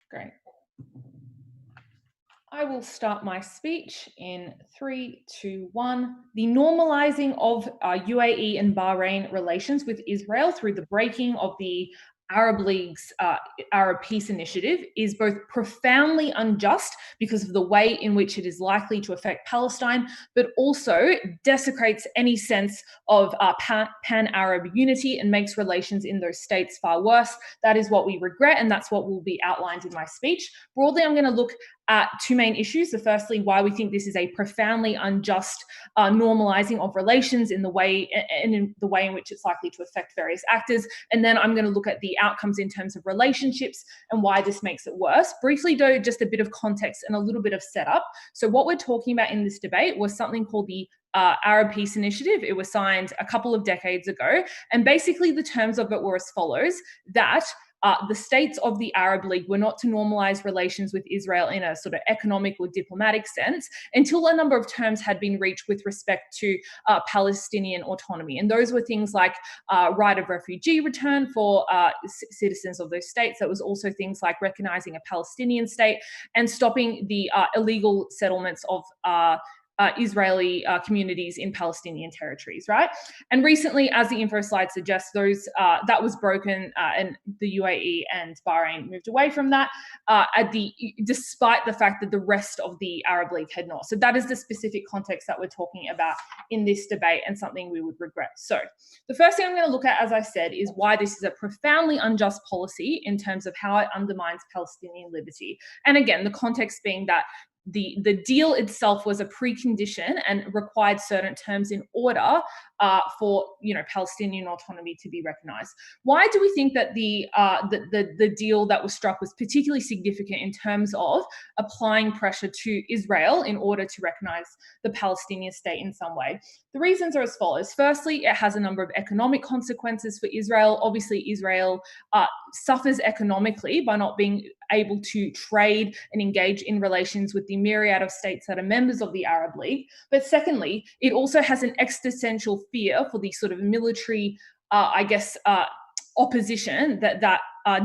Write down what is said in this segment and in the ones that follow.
Great. I will start my speech in 3, 2, 1. The normalizing of UAE and Bahrain relations with Israel through the breaking of the Arab League's Arab Peace Initiative is both profoundly unjust because of the way in which it is likely to affect Palestine, but also desecrates any sense of pan-Arab unity and makes relations in those states far worse. That is what we regret, and that's what will be outlined in my speech. Broadly, I'm going to look at two main issues. The firstly, why we think this is a profoundly unjust normalizing of relations in the way in which it's likely to affect various actors. And then I'm going to look at the outcomes in terms of relationships and why this makes it worse. Briefly, though, just a bit of context and a little bit of setup. So what we're talking about in this debate was something called the Arab Peace Initiative. It was signed a couple of decades ago. And basically the terms of it were as follows, that the states of the Arab League were not to normalize relations with Israel in a sort of economic or diplomatic sense until a number of terms had been reached with respect to Palestinian autonomy. And those were things like right of refugee return for citizens of those states. That was also things like recognizing a Palestinian state and stopping the illegal settlements of Israeli communities in Palestinian territories, right? And recently, as the Infoslide suggests, that was broken, and the UAE and Bahrain moved away from that, despite the fact that the rest of the Arab League had not. So that is the specific context that we're talking about in this debate, and something we would regret. So the first thing I'm going to look at, as I said, is why this is a profoundly unjust policy in terms of how it undermines Palestinian liberty. And again, the context being that the deal itself was a precondition and required certain terms in order for Palestinian autonomy to be recognized. Why do we think that the deal that was struck was particularly significant in terms of applying pressure to Israel in order to recognize the Palestinian state in some way? The reasons are as follows. Firstly, it has a number of economic consequences for Israel. Obviously, Israel suffers economically by not being able to trade and engage in relations with the myriad of states that are members of the Arab League. But secondly, it also has an existential fear for the sort of military, opposition that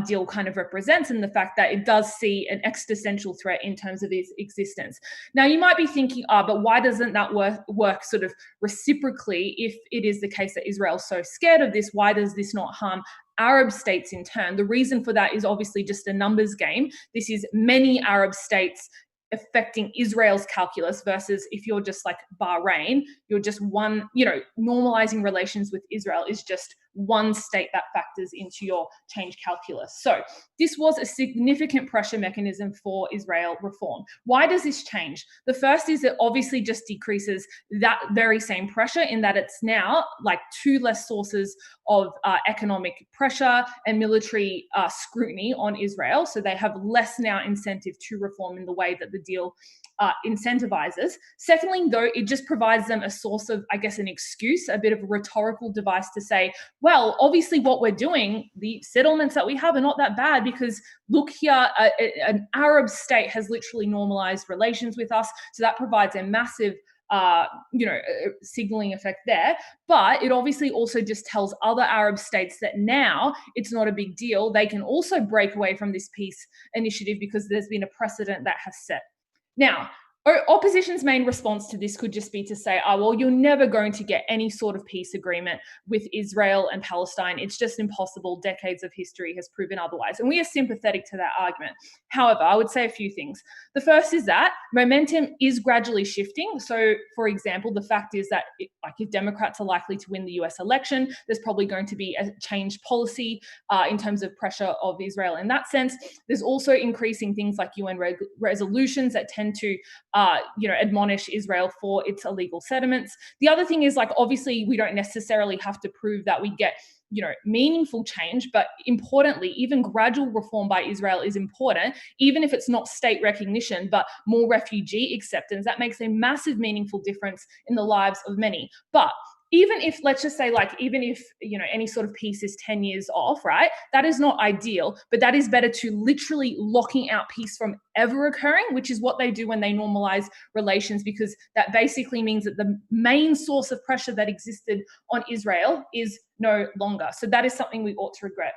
deal kind of represents, and the fact that it does see an existential threat in terms of its existence. Now, you might be thinking, but why doesn't that work sort of reciprocally? If it is the case that Israel's so scared of this, why does this not harm Arab states in turn? The reason for that is obviously just a numbers game. This is many Arab states affecting Israel's calculus, versus if you're just like Bahrain, you're just one, normalizing relations with Israel is just one state that factors into your change calculus. So this was a significant pressure mechanism for Israel reform. Why does this change? The first is it obviously just decreases that very same pressure, in that it's now like two less sources of economic pressure and military scrutiny on Israel. So they have less now incentive to reform in the way that the deal incentivizes. Secondly, though, it just provides them a source of, an excuse, a bit of a rhetorical device to say, well, obviously what we're doing, the settlements that we have are not that bad, because look here, an Arab state has literally normalized relations with us. So that provides a massive signaling effect there. But it obviously also just tells other Arab states that now it's not a big deal. They can also break away from this peace initiative because there's been a precedent that has set. Now, opposition's main response to this could just be to say, well, you're never going to get any sort of peace agreement with Israel and Palestine. It's just impossible. Decades of history has proven otherwise. And we are sympathetic to that argument. However, I would say a few things. The first is that momentum is gradually shifting. So, for example, the fact is that if Democrats are likely to win the US election, there's probably going to be a changed policy in terms of pressure of Israel in that sense. There's also increasing things like UN resolutions that tend to admonish Israel for its illegal settlements. The other thing is, obviously we don't necessarily have to prove that we get meaningful change, but importantly, even gradual reform by Israel is important, even if it's not state recognition, but more refugee acceptance. That makes a massive, meaningful difference in the lives of many. But even if, let's just say, even if, any sort of peace is 10 years off, right? That is not ideal, but that is better to literally locking out peace from ever occurring, which is what they do when they normalize relations, because that basically means that the main source of pressure that existed on Israel is no longer. So that is something we ought to regret.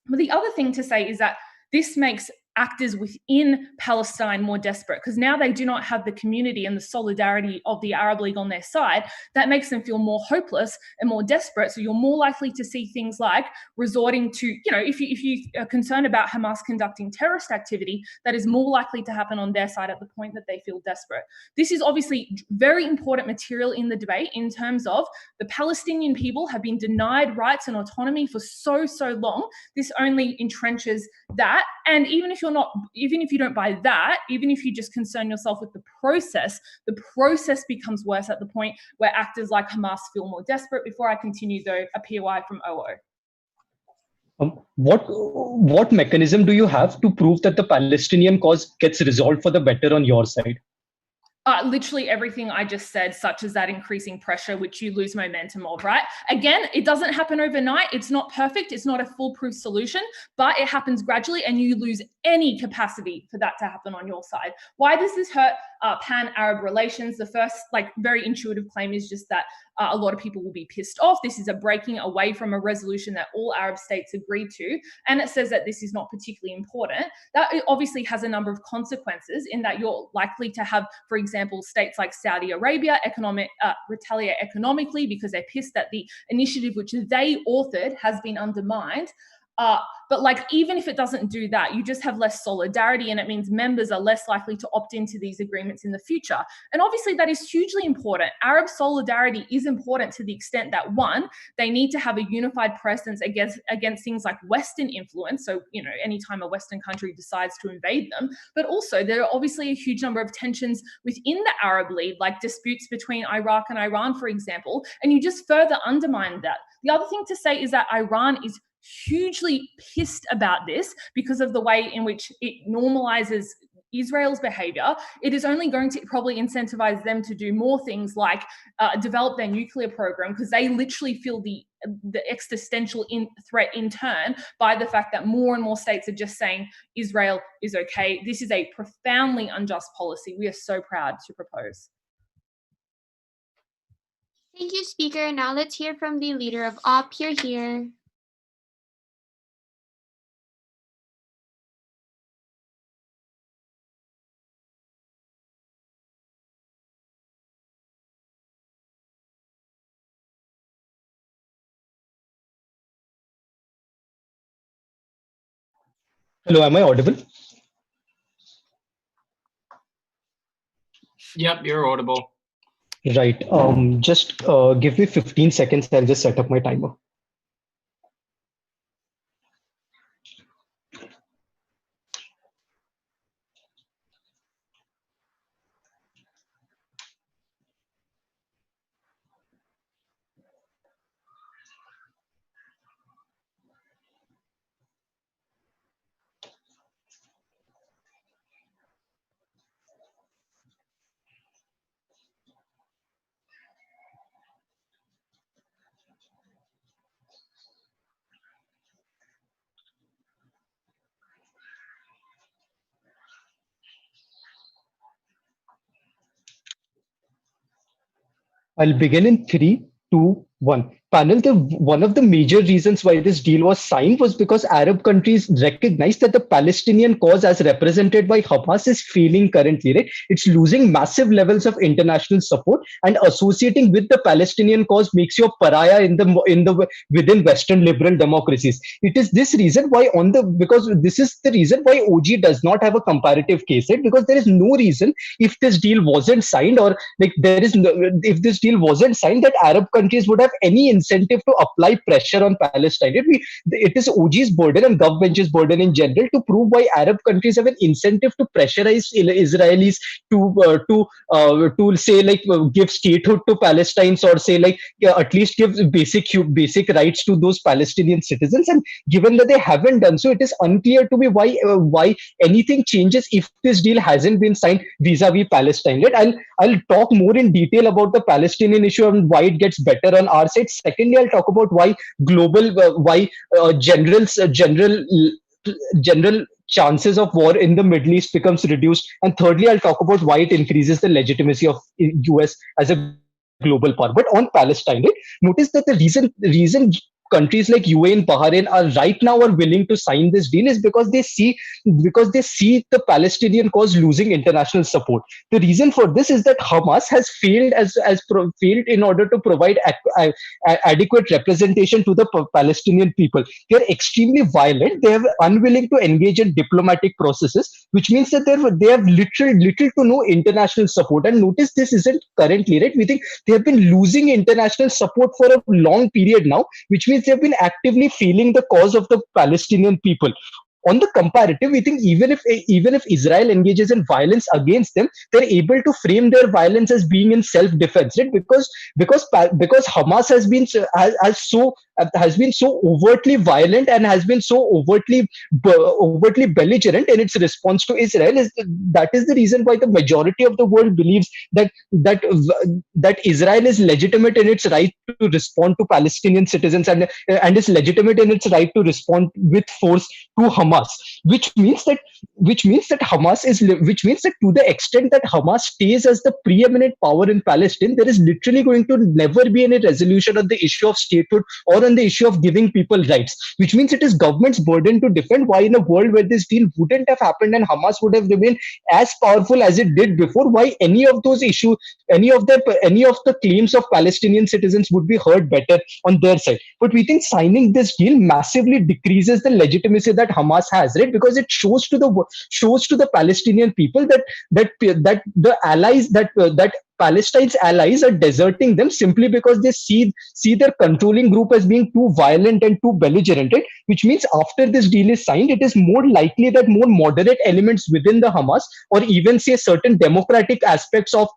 But the other thing to say is that this makes actors within Palestine more desperate, because now they do not have the community and the solidarity of the Arab League on their side. That makes them feel more hopeless and more desperate. So you're more likely to see things like resorting to, if you are concerned about Hamas conducting terrorist activity, that is more likely to happen on their side at the point that they feel desperate. This is obviously very important material in the debate in terms of the Palestinian people have been denied rights and autonomy for so long. This only entrenches that. And even if you don't buy that, even if you just concern yourself with the process becomes worse at the point where actors like Hamas feel more desperate. Before I continue, though, a POI from OO. What mechanism do you have to prove that the Palestinian cause gets resolved for the better on your side? Literally everything I just said, such as that increasing pressure, which you lose momentum of, right? Again, it doesn't happen overnight. It's not perfect. It's not a foolproof solution, but it happens gradually and you lose any capacity for that to happen on your side. Why does this hurt pan-Arab relations? The first, very intuitive claim is just that a lot of people will be pissed off. This is a breaking away from a resolution that all Arab states agreed to. And it says that this is not particularly important. That obviously has a number of consequences in that you're likely to have, for example, states like Saudi Arabia retaliate economically because they're pissed that the initiative which they authored has been undermined. But even if it doesn't do that, you just have less solidarity, and it means members are less likely to opt into these agreements in the future. And obviously that is hugely important. Arab solidarity is important to the extent that, one, they need to have a unified presence against things like Western influence. So, anytime a Western country decides to invade them, but also there are obviously a huge number of tensions within the Arab League, like disputes between Iraq and Iran, for example, and you just further undermine that. The other thing to say is that Iran is hugely pissed about this because of the way in which it normalizes Israel's behavior. It is only going to probably incentivize them to do more things like develop their nuclear program, because they literally feel the existential threat in turn by the fact that more and more states are just saying Israel is okay. This is a profoundly unjust policy we are so proud to propose. Thank you, Speaker. Now let's hear from the leader of OP. Here. Hello, am I audible? Yep, you're audible. Right. Just give me 15 seconds. I'll just set up my timer. I'll begin in 3, 2, 1. Panel, one of the major reasons why this deal was signed was because Arab countries recognized that the Palestinian cause as represented by Hamas is failing currently, right? It's losing massive levels of international support, and associating with the Palestinian cause makes you a pariah within Western liberal democracies. It is this reason why because this is the reason why OG does not have a comparative case, right? Because there is no reason, if this deal wasn't signed, or if this deal wasn't signed, that Arab countries would have any incentive to apply pressure on Palestine. It is OG's burden and GovBench's burden in general to prove why Arab countries have an incentive to pressurize Israelis to say give statehood to Palestine, or say at least give basic rights to those Palestinian citizens. And given that they haven't done so, it is unclear to me why anything changes if this deal hasn't been signed vis-a-vis Palestine. Right? I'll talk more in detail about the Palestinian issue and why it gets better on our side. Secondly, I'll talk about why general chances of war in the Middle East becomes reduced. And thirdly, I'll talk about why it increases the legitimacy of US as a global power. But on Palestine, right, notice that the reason countries like UAE and Bahrain are right now are willing to sign this deal is because they see the Palestinian cause losing international support. The reason for this is that Hamas has failed failed in order to provide adequate representation to the Palestinian people. They are extremely violent. They are unwilling to engage in diplomatic processes, which means that they have little to no international support. And notice this isn't currently, right? We think they have been losing international support for a long period now, which means they have been actively failing the cause of the Palestinian people. On the comparative, we think even if Israel engages in violence against them, they're able to frame their violence as being in self-defense, right? Because Hamas has been so overtly violent and has been so overtly belligerent in its response to Israel. That is the reason why the majority of the world believes that Israel is legitimate in its right to respond to Palestinian citizens, and is legitimate in its right to respond with force to Hamas, which means that to the extent that Hamas stays as the preeminent power in Palestine, there is literally going to never be any resolution on the issue of statehood or on the issue of giving people rights, which means it is government's burden to defend. Why in a world where this deal wouldn't have happened and Hamas would have remained as powerful as it did before, why any of the claims of Palestinian citizens would be heard better on their side? But we think signing this deal massively decreases the legitimacy that Hamas has, right? Because it shows to the Palestinian people that the allies that Palestine's allies are deserting them simply because they see their controlling group as being too violent and too belligerent, right? Which means after this deal is signed, it is more likely that more moderate elements within the Hamas, or even say certain democratic aspects of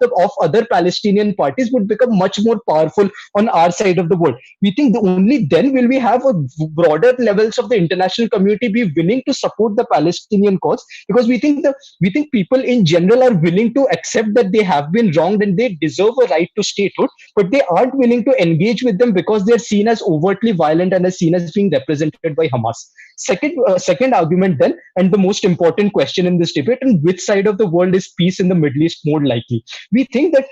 other Palestinian parties, would become much more powerful on our side of the world. We think only then will we have a broader levels of the international community be willing to support the Palestinian cause, because we think people in general are willing to accept that they have been wronged and they deserve a right to statehood, but they aren't willing to engage with them because they're seen as overtly violent and are seen as being represented by Hamas. Second argument then, and the most important question in this debate, and which side of the world is peace in the Middle East more likely? We think that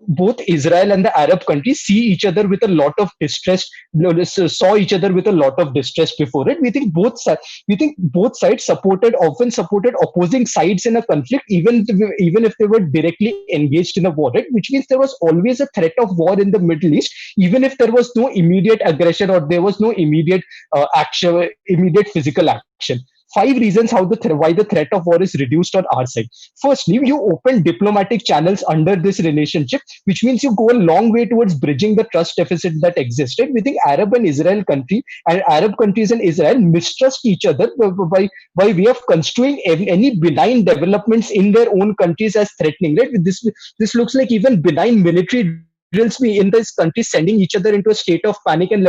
both Israel and the Arab countries see each other with a lot of distress, saw each other with a lot of distress before it. We think both sides often supported opposing sides in a conflict, even if they were directly engaged in a war, right? Which means there was always a threat of war in the Middle East, even if there was no immediate aggression or there was no immediate physical action. 5 reasons why the threat of war is reduced on our side. Firstly, you open diplomatic channels under this relationship, which means you go a long way towards bridging the trust deficit that existed. We think Arab countries and Israel mistrust each other by way of construing any benign developments in their own countries as threatening. Right? This looks like even benign military drills me in this country, sending each other into a state of panic and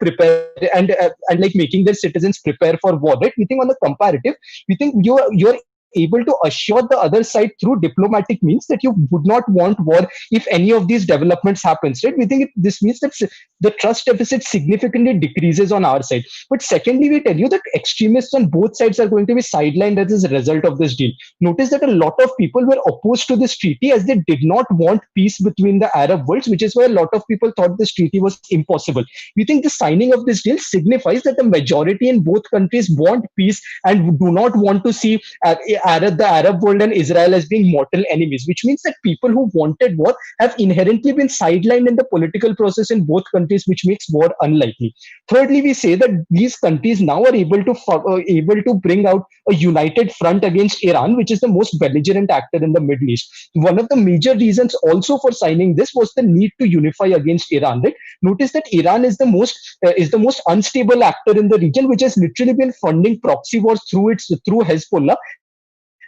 prepare and like making their citizens prepare for war. Right? We think on the comparative, we think you're able to assure the other side through diplomatic means that you would not want war if any of these developments happens, right? We think this means that the trust deficit significantly decreases on our side. But secondly, we tell you that extremists on both sides are going to be sidelined as a result of this deal. Notice that a lot of people were opposed to this treaty as they did not want peace between the Arab worlds, which is why a lot of people thought this treaty was impossible. We think the signing of this deal signifies that the majority in both countries want peace and do not want to see the Arab world and Israel as being mortal enemies, which means that people who wanted war have inherently been sidelined in the political process in both countries, which makes war unlikely. Thirdly, we say that these countries now are able to bring out a united front against Iran, which is the most belligerent actor in the Middle East. One of the major reasons also for signing this was the need to unify against Iran. Right? Notice that Iran is the most unstable actor in the region, which has literally been funding proxy wars through Hezbollah,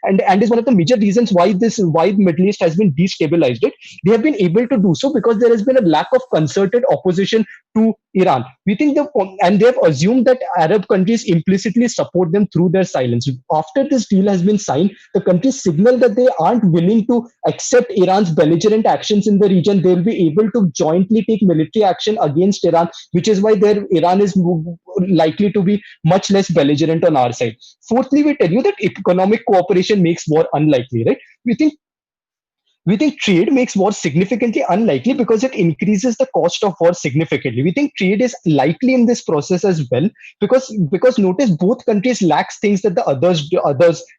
and is one of the major reasons why the Middle East has been destabilized. Right? They have been able to do so because there has been a lack of concerted opposition to Iran. We think and they have assumed that Arab countries implicitly support them through their silence. After this deal has been signed, the countries signal that they aren't willing to accept Iran's belligerent actions in the region. They will be able to jointly take military action against Iran, which is why Iran is likely to be much less belligerent on our side. Fourthly, we tell you that economic cooperation makes war unlikely. Right? We think We think trade makes war significantly unlikely because it increases the cost of war significantly. We think trade is likely in this process as well because notice both countries lacks things that the others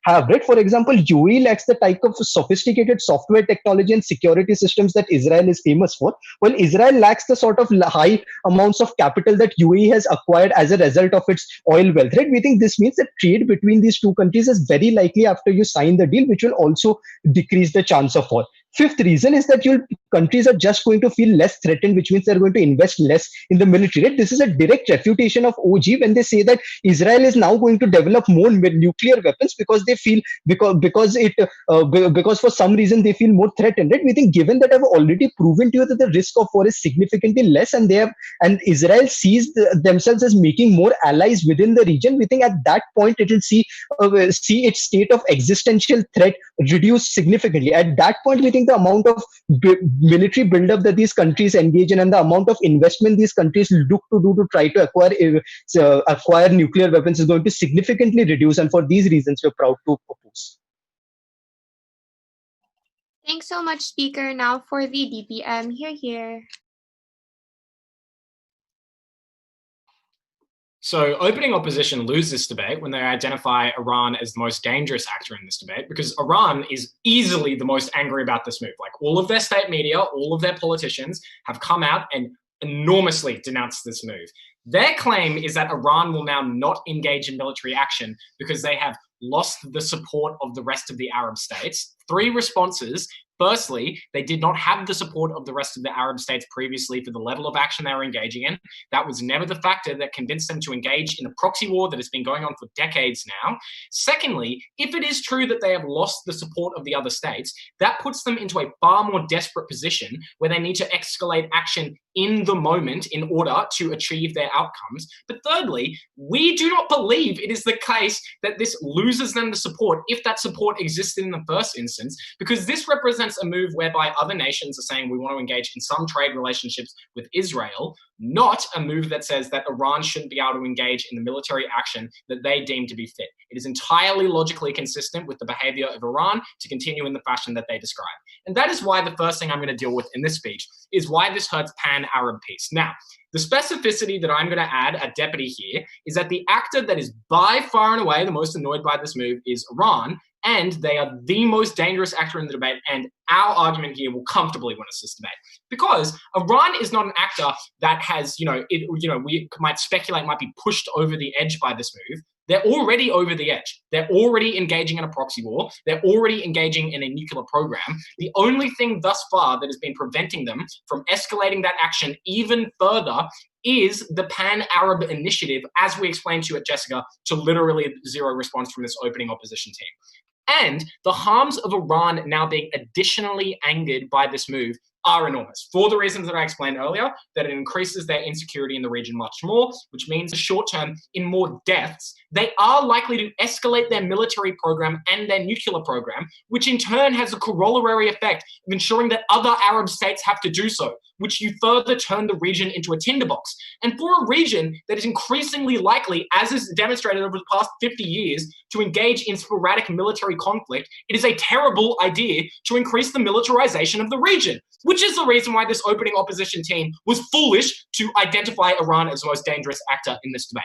have, right? For example, UAE lacks the type of sophisticated software technology and security systems that Israel is famous for, while Israel lacks the sort of high amounts of capital that UAE has acquired as a result of its oil wealth, right? We think this means that trade between these two countries is very likely after you sign the deal, which will also decrease the chance of war. Fifth reason is that your countries are just going to feel less threatened, which means they're going to invest less in the military. Right? This is a direct refutation of OG when they say that Israel is now going to develop more nuclear weapons because they feel because for some reason they feel more threatened. Right? We think given that I've already proven to you that the risk of war is significantly less, and Israel sees themselves as making more allies within the region, we think at that point it will see its state of existential threat reduce significantly. At that point, we think the amount of military buildup that these countries engage in and the amount of investment these countries look to do to try to acquire nuclear weapons is going to significantly reduce. And for these reasons, we're proud to propose. Thanks so much, speaker. Now for the DPM, here. So opening opposition lose this debate when they identify Iran as the most dangerous actor in this debate, because Iran is easily the most angry about this move. Like all of their state media, all of their politicians have come out and enormously denounced this move. Their claim is that Iran will now not engage in military action because they have lost the support of the rest of the Arab states. Three responses. Firstly, they did not have the support of the rest of the Arab states previously for the level of action they were engaging in. That was never the factor that convinced them to engage in a proxy war that has been going on for decades now. Secondly, if it is true that they have lost the support of the other states, that puts them into a far more desperate position where they need to escalate action in the moment in order to achieve their outcomes. But thirdly, we do not believe it is the case that this loses them the support if that support existed in the first instance, because this represents a move whereby other nations are saying we want to engage in some trade relationships with Israel, not a move that says that Iran shouldn't be able to engage in the military action that they deem to be fit. It is entirely logically consistent with the behavior of Iran to continue in the fashion that they describe. And that is why the first thing I'm going to deal with in this speech is why this hurts pan-Arab peace. Now, the specificity that I'm going to add at deputy here is that the actor that is by far and away the most annoyed by this move is Iran, and they are the most dangerous actor in the debate, and our argument here will comfortably win us this debate. Because Iran is not an actor that has, we might speculate might be pushed over the edge by this move. They're already over the edge. They're already engaging in a proxy war. They're already engaging in a nuclear program. The only thing thus far that has been preventing them from escalating that action even further is the Pan-Arab Initiative, as we explained to you at Jessica, to literally zero response from this opening opposition team. And the harms of Iran now being additionally angered by this move are enormous for the reasons that I explained earlier, that it increases their insecurity in the region much more, which means short term in more deaths. They are likely to escalate their military program and their nuclear program, which in turn has a corollary effect of ensuring that other Arab states have to do so, which you further turn the region into a tinderbox. And for a region that is increasingly likely, as is demonstrated over the past 50 years, to engage in sporadic military conflict, it is a terrible idea to increase the militarization of the region, which is the reason why this opening opposition team was foolish to identify Iran as the most dangerous actor in this debate.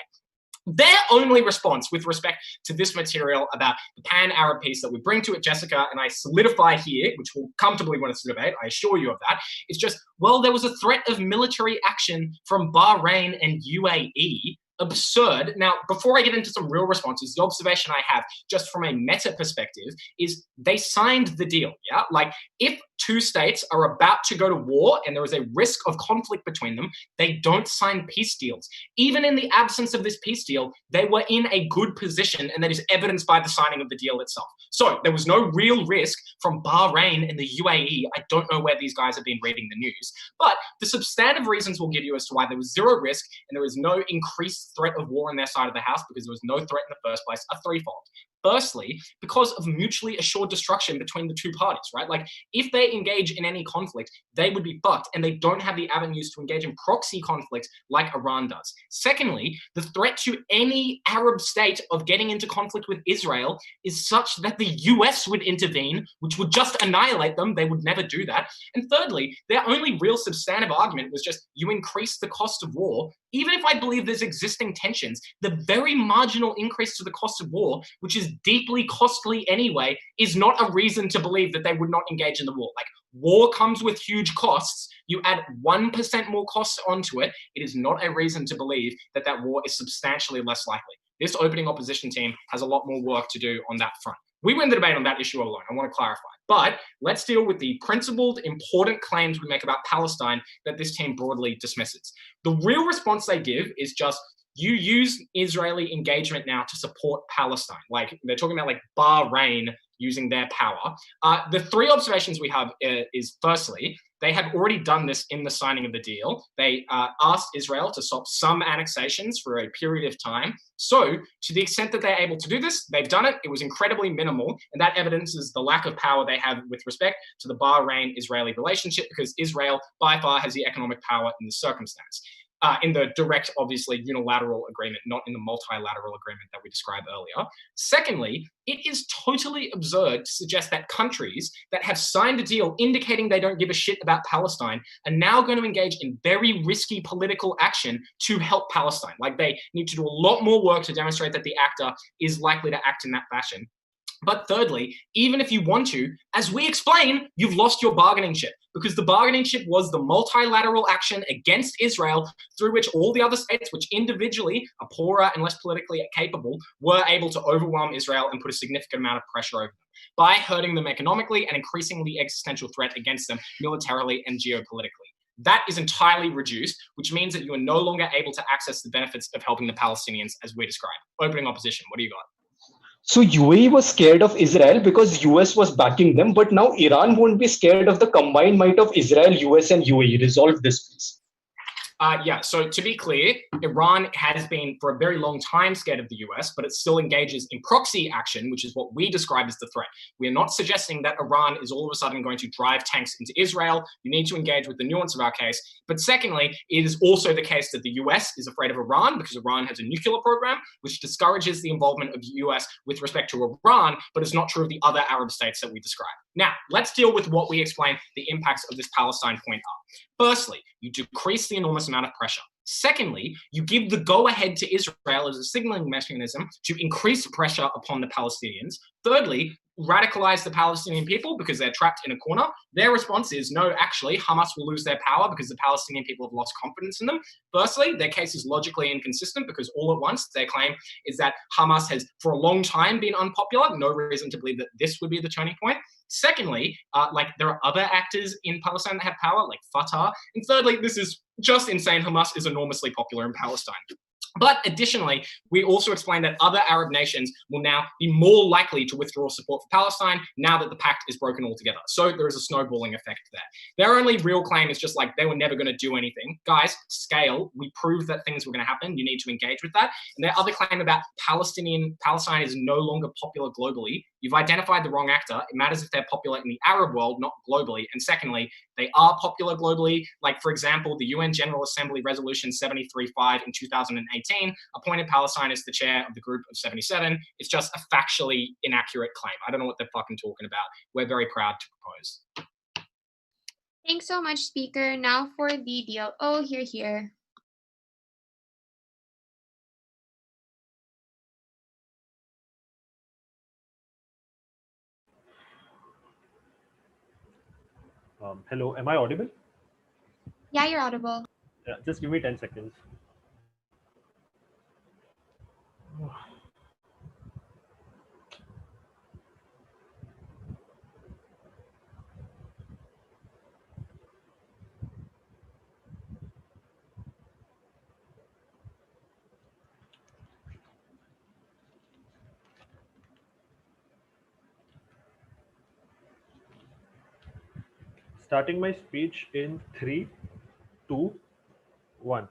Their only response with respect to this material about the pan-Arab piece that we bring to it, Jessica, and I solidify here, which will comfortably win us the debate, I assure you of that, is just, well, there was a threat of military action from Bahrain and UAE. Absurd. Now, before I get into some real responses, the observation I have just from a meta perspective is they signed the deal, yeah? Like, if two states are about to go to war and there is a risk of conflict between them, they don't sign peace deals. Even in the absence of this peace deal, they were in a good position, and that is evidenced by the signing of the deal itself. So there was no real risk from Bahrain and the UAE. I don't know where these guys have been reading the news, but the substantive reasons we'll give you as to why there was zero risk and there was no increased threat of war on their side of the house, because there was no threat in the first place, are threefold. Firstly, because of mutually assured destruction between the two parties, right? Like, if they engage in any conflict, they would be fucked, and they don't have the avenues to engage in proxy conflicts like Iran does. Secondly, the threat to any Arab state of getting into conflict with Israel is such that the US would intervene, which would just annihilate them. They would never do that. And thirdly, their only real substantive argument was just, you increase the cost of war. Even if I believe there's existing tensions, the very marginal increase to the cost of war, which is deeply costly anyway, is not a reason to believe that they would not engage in the war. Like, war comes with huge costs. You add 1% more costs onto it, it is not a reason to believe that that war is substantially less likely. This opening opposition team has a lot more work to do on that front. We win the debate on that issue alone, I want to clarify. But let's deal with the principled, important claims we make about Palestine that this team broadly dismisses. The real response they give is just, you use Israeli engagement now to support Palestine. Like, they're talking about like Bahrain using their power. The three observations we have is, firstly, they have already done this in the signing of the deal. They asked Israel to stop some annexations for a period of time. So to the extent that they're able to do this, they've done it. It was incredibly minimal. And that evidences the lack of power they have with respect to the Bahrain-Israeli relationship, because Israel by far has the economic power in the circumstance. In the direct, obviously, unilateral agreement, not in the multilateral agreement that we described earlier. Secondly, it is totally absurd to suggest that countries that have signed a deal indicating they don't give a shit about Palestine are now going to engage in very risky political action to help Palestine. Like, they need to do a lot more work to demonstrate that the actor is likely to act in that fashion. But thirdly, even if you want to, as we explain, you've lost your bargaining chip, because the bargaining chip was the multilateral action against Israel through which all the other states, which individually are poorer and less politically capable, were able to overwhelm Israel and put a significant amount of pressure over them by hurting them economically and increasing the existential threat against them militarily and geopolitically. That is entirely reduced, which means that you are no longer able to access the benefits of helping the Palestinians as we described. Opening opposition, what do you got? So UAE was scared of Israel because US was backing them, but now Iran won't be scared of the combined might of Israel, US, and UAE. Resolve this, please. Yeah, so to be clear, Iran has been for a very long time scared of the US, but it still engages in proxy action, which is what we describe as the threat. We are not suggesting that Iran is all of a sudden going to drive tanks into Israel. You need to engage with the nuance of our case. But secondly, it is also the case that the US is afraid of Iran because Iran has a nuclear program, which discourages the involvement of the US with respect to Iran, but it's not true of the other Arab states that we describe. Now, let's deal with what we explain the impacts of this Palestine point are. Firstly, you decrease the enormous amount of pressure. Secondly, you give the go-ahead to Israel as a signaling mechanism to increase pressure upon the Palestinians. Thirdly, radicalize the Palestinian people because they're trapped in a corner. Their response is, no, actually, Hamas will lose their power because the Palestinian people have lost confidence in them. Firstly, their case is logically inconsistent because all at once their claim is that Hamas has for a long time been unpopular. No reason to believe that this would be the turning point. Secondly, there are other actors in Palestine that have power, like Fatah. And thirdly, this is just insane. Hamas is enormously popular in Palestine. But additionally, we also explain that other Arab nations will now be more likely to withdraw support for Palestine now that the pact is broken altogether. So there is a snowballing effect there. Their only real claim is just like they were never going to do anything. Guys, scale. We proved that things were going to happen. You need to engage with that. And their other claim about Palestine is no longer popular globally. You've identified the wrong actor. It matters if they're popular in the Arab world, not globally. And secondly, they are popular globally. Like, for example, the UN General Assembly Resolution 735 in 2018 appointed Palestine as the chair of the Group of 77. It's just a factually inaccurate claim. I don't know what they're fucking talking about. We're very proud to propose. Thanks so much, Speaker. Now for the deal. Oh, here. Hello, am I audible? Yeah, you're audible. Yeah, just give me 10 seconds. Starting my speech in 3, 2, 1.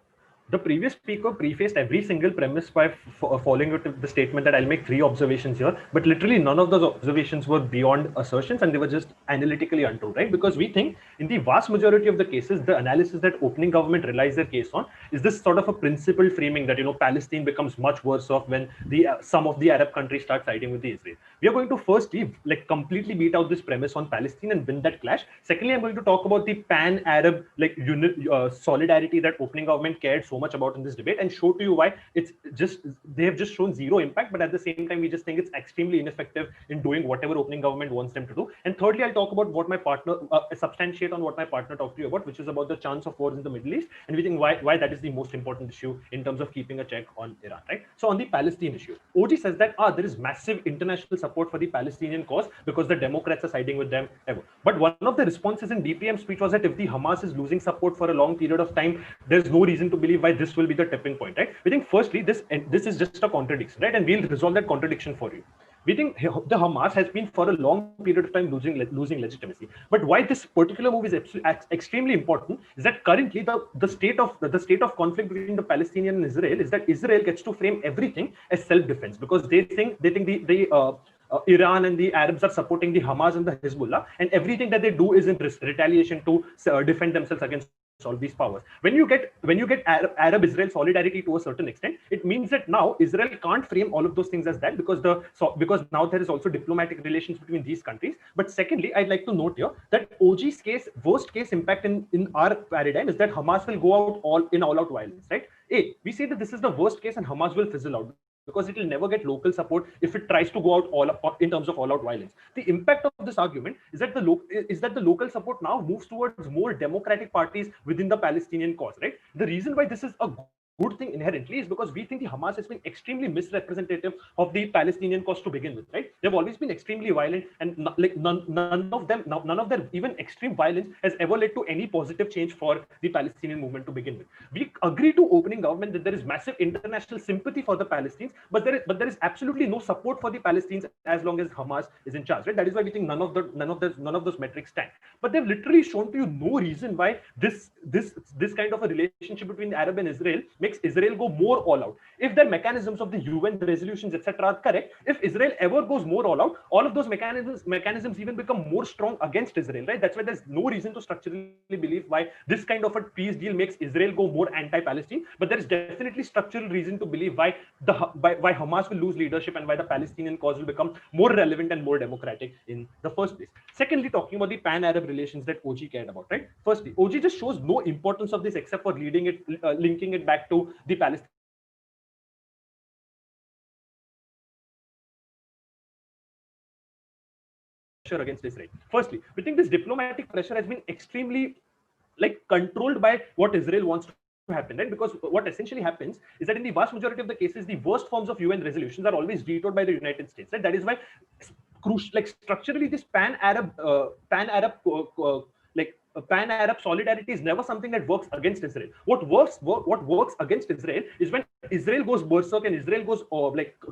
The previous speaker prefaced every single premise by following with the statement that I'll make 3 observations here, but literally none of those observations were beyond assertions and they were just analytically untrue, right? Because we think in the vast majority of the cases, the analysis that opening government relies their case on is this sort of a principled framing that, Palestine becomes much worse off when the some of the Arab countries start siding with the Israel. We are going to firstly completely beat out this premise on Palestine and win that clash. Secondly, I'm going to talk about the pan-Arab solidarity that opening government cared so much about in this debate and show to you why it's just they have just shown zero impact, but at the same time we just think it's extremely ineffective in doing whatever opening government wants them to do. And thirdly, I'll talk about what my partner substantiate on what my partner talked to you about, which is about the chance of wars in the Middle East, and we think why that is the most important issue in terms of keeping a check on Iran, right? So on the Palestine issue, OG says that there is massive international support for the Palestinian cause because the Democrats are siding with them ever. But one of the responses in DPM's speech was that if the Hamas is losing support for a long period of time, there's no reason to believe why this will be the tipping point, right? We think firstly this is just a contradiction, right? And we'll resolve that contradiction for you. We think the Hamas has been for a long period of time losing legitimacy. But why this particular move is extremely important is that currently the state of conflict between the Palestinian and Israel is that Israel gets to frame everything as self-defense because they think the Iran and the Arabs are supporting the Hamas and the Hezbollah, and everything that they do is in retaliation to defend themselves against all these powers. When you get Arab-Israel solidarity to a certain extent, it means that now Israel can't frame all of those things as that because now there is also diplomatic relations between these countries. But secondly, I'd like to note here that OG's worst case impact in our paradigm is that Hamas will go out all-out violence, right? We say that this is the worst case and Hamas will fizzle out, because it will never get local support if it tries to go out in terms of all-out violence. The impact of this argument is that the local support now moves towards more democratic parties within the Palestinian cause, right? The reason why this is a good thing inherently is because we think the Hamas has been extremely misrepresentative of the Palestinian cause to begin with, right? They've always been extremely violent, and none of their even extreme violence has ever led to any positive change for the Palestinian movement to begin with. We agree to opening government that there is massive international sympathy for the Palestinians, but there is absolutely no support for the Palestinians as long as Hamas is in charge, right? That is why we think none of those metrics stand. But they've literally shown to you no reason why this kind of a relationship between Arab and Israel makes Israel go more all out. If their mechanisms of the UN resolutions, etc., are correct, if Israel ever goes more all out, all of those mechanisms even become more strong against Israel, right? That's why there's no reason to structurally believe why this kind of a peace deal makes Israel go more anti-Palestine. But there is definitely structural reason to believe why Hamas will lose leadership and why the Palestinian cause will become more relevant and more democratic in the first place. Secondly, talking about the pan-Arab relations that OG cared about, right? Firstly, OG just shows no importance of this except for linking it back to the Palestinian pressure against Israel. Firstly, we think this diplomatic pressure has been extremely controlled by what Israel wants to happen, right? Because what essentially happens is that in the vast majority of the cases, the worst forms of UN resolutions are always vetoed by the United States, right? That is why structurally this pan-Arab solidarity is never something that works against Israel. What works against Israel is when Israel goes berserk and Israel goes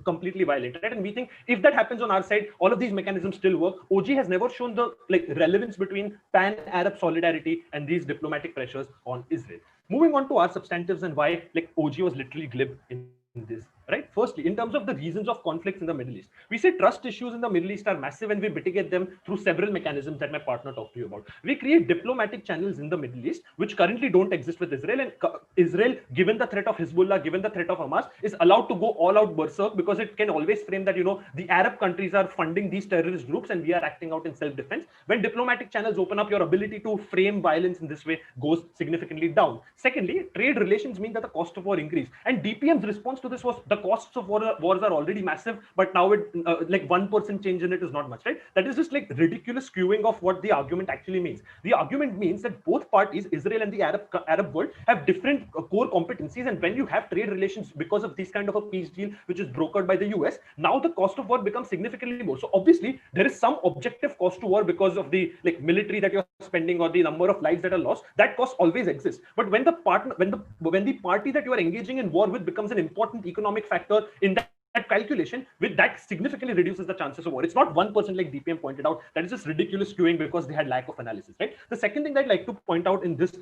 completely violent, right? And we think if that happens on our side, all of these mechanisms still work. OG has never shown the relevance between pan-Arab solidarity and these diplomatic pressures on Israel. Moving on to our substantives and why OG was literally glib in this, right? Firstly, in terms of the reasons of conflicts in the Middle East, we say trust issues in the Middle East are massive and we mitigate them through several mechanisms that my partner talked to you about. We create diplomatic channels in the Middle East, which currently don't exist with Israel, and Israel, given the threat of Hezbollah, given the threat of Hamas, is allowed to go all out berserk because it can always frame that, the Arab countries are funding these terrorist groups and we are acting out in self-defense. When diplomatic channels open up, your ability to frame violence in this way goes significantly down. Secondly, trade relations mean that the cost of war increase, and DPM's response to this was the costs of wars are already massive, but now it 1% change in it is not much, right? That is just ridiculous skewing of what the argument actually means. The argument means that both parties, Israel and the Arab world, have different core competencies, and when you have trade relations because of this kind of a peace deal which is brokered by the US, now the cost of war becomes significantly more. So obviously there is some objective cost to war because of the military that you're spending or the number of lives that are lost. That cost always exists. But when the party that you are engaging in war with becomes an important economic factor in that that calculation, with that significantly reduces the chances of war. It's not 1% like DPM pointed out. That is just ridiculous skewing because they had lack of analysis, right? The second thing that I'd like to point out in this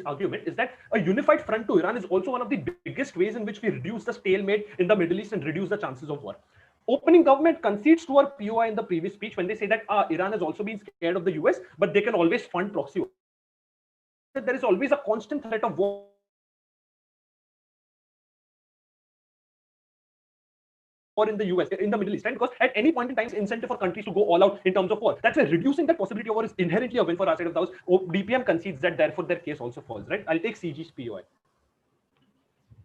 argument is that a unified front to Iran is also one of the biggest ways in which we reduce the stalemate in the Middle East and reduce the chances of war. Opening government concedes to our POI in the previous speech when they say that Iran has also been scared of the US, but they can always fund proxy wars. There is always a constant threat of war in the US, in the Middle East, right? Because at any point in time, incentive for countries to go all out in terms of war. That's why reducing that possibility of war is inherently a win for our side of the house. DPM concedes that, therefore their case also falls, right? I'll take CG's POI.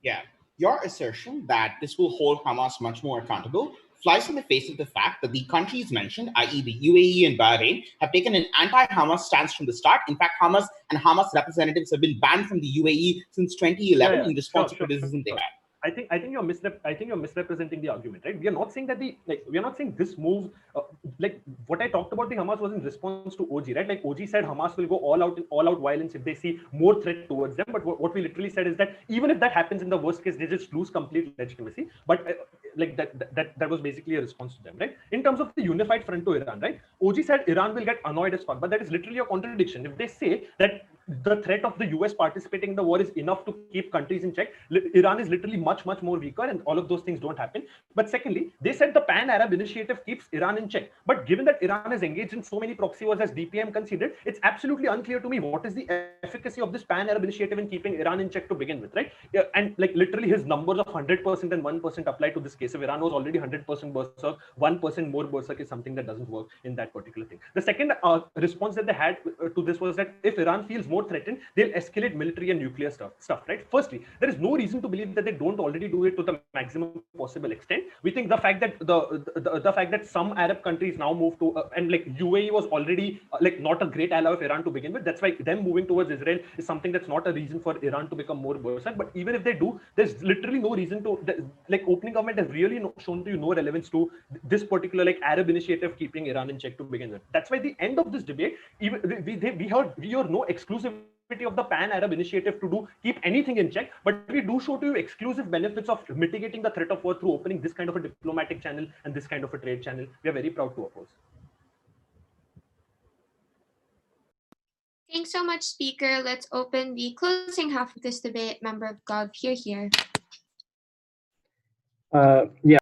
Yeah, your assertion that this will hold Hamas much more accountable flies in the face of the fact that the countries mentioned, i.e. the UAE and Bahrain, have taken an anti-Hamas stance from the start. In fact, Hamas and Hamas representatives have been banned from the UAE since 2011 in response to criticism they had. I think you're misrepresenting the argument, right? We are not saying that we are not saying this move, like what I talked about the Hamas was in response to OG, right? Like OG said Hamas will go all out violence if they see more threat towards them. But what we literally said is that even if that happens in the worst case, they just lose complete legitimacy. But like that was basically a response to them, right? In terms of the unified front to Iran, right? OG said Iran will get annoyed as fuck, but that is literally a contradiction. If they say that the threat of the US participating in the war is enough to keep countries in check, Iran is literally much more weaker, and all of those things don't happen. But secondly, they said the Pan-Arab initiative keeps Iran in check. But given that Iran is engaged in so many proxy wars as DPM considered, it's absolutely unclear to me what is the efficacy of this Pan-Arab initiative in keeping Iran in check to begin with, right? Yeah, and like literally his numbers of 100% and 1% apply to this case. If Iran was already 100% berserk, 1% more berserk is something that doesn't work in that particular thing. The second response that they had to this was that if Iran feels more threatened, they'll escalate military and nuclear stuff, right? Firstly, there is no reason to believe that they don't already do it to the maximum possible extent. We think the fact that the fact that some Arab countries now move to and like UAE was already like not a great ally of Iran to begin with. That's why them moving towards Israel is something that's not a reason for Iran to become more berserk. But even if they do, there's literally no reason to like opening government has really shown to you no relevance to this particular like Arab initiative keeping Iran in check to begin with. That's why the end of this debate, even we heard no exclusive of the Pan-Arab initiative to keep anything in check, but we do show to you exclusive benefits of mitigating the threat of war through opening this kind of a diplomatic channel and this kind of a trade channel. We are very proud to oppose. Thanks so much, Speaker. Let's open the closing half of this debate. Member of Gov, here. Yeah.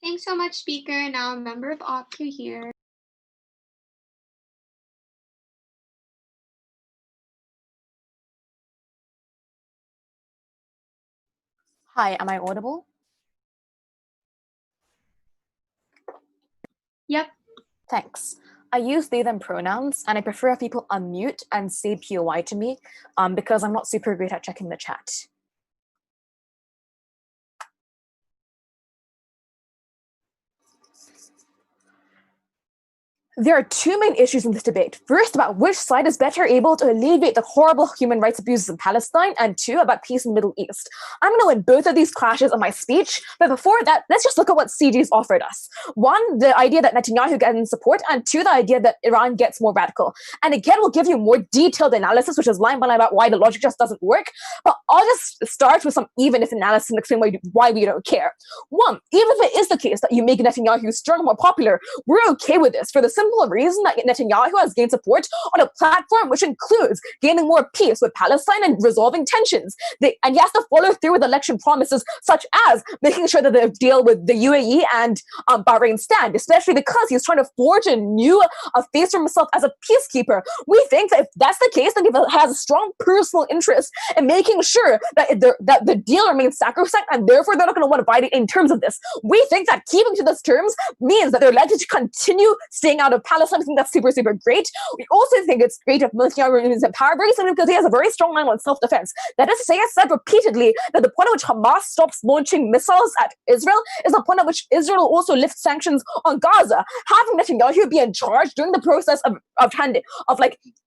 Thanks so much, speaker. Now a member of OP here. Hi, am I audible? Yep. Thanks. I use they, them pronouns, and I prefer if people unmute and say POI to me because I'm not super great at checking the chat. There are two main issues in this debate. First, about which side is better able to alleviate the horrible human rights abuses in Palestine, and two, about peace in the Middle East. I'm going to win both of these clashes in my speech, but before that, let's just look at what CG's offered us. One, the idea that Netanyahu gets support, and two, the idea that Iran gets more radical. And again, we'll give you more detailed analysis, which is line by line about why the logic just doesn't work, but I'll just start with some even-if analysis and explain why we don't care. One, even if it is the case that you make Netanyahu stronger, more popular, we're okay with this for the simple reason that Netanyahu has gained support on a platform which includes gaining more peace with Palestine and resolving tensions. And he has to follow through with election promises such as making sure that the deal with the UAE and Bahrain stand, especially because he's trying to forge a new face for himself as a peacekeeper. We think that if that's the case, then he has a strong personal interest in making sure that the deal remains sacrosanct, and therefore they're not going to want to violate in terms of this. We think that keeping to those terms means that they're likely to continue staying out of Palestine. I think that's super, super great. We also think it's great if Netanyahu is in power very simply because he has a very strong line on self-defense. That is to say, I said repeatedly that the point at which Hamas stops launching missiles at Israel is the point at which Israel also lifts sanctions on Gaza. Having Netanyahu be in charge during the process of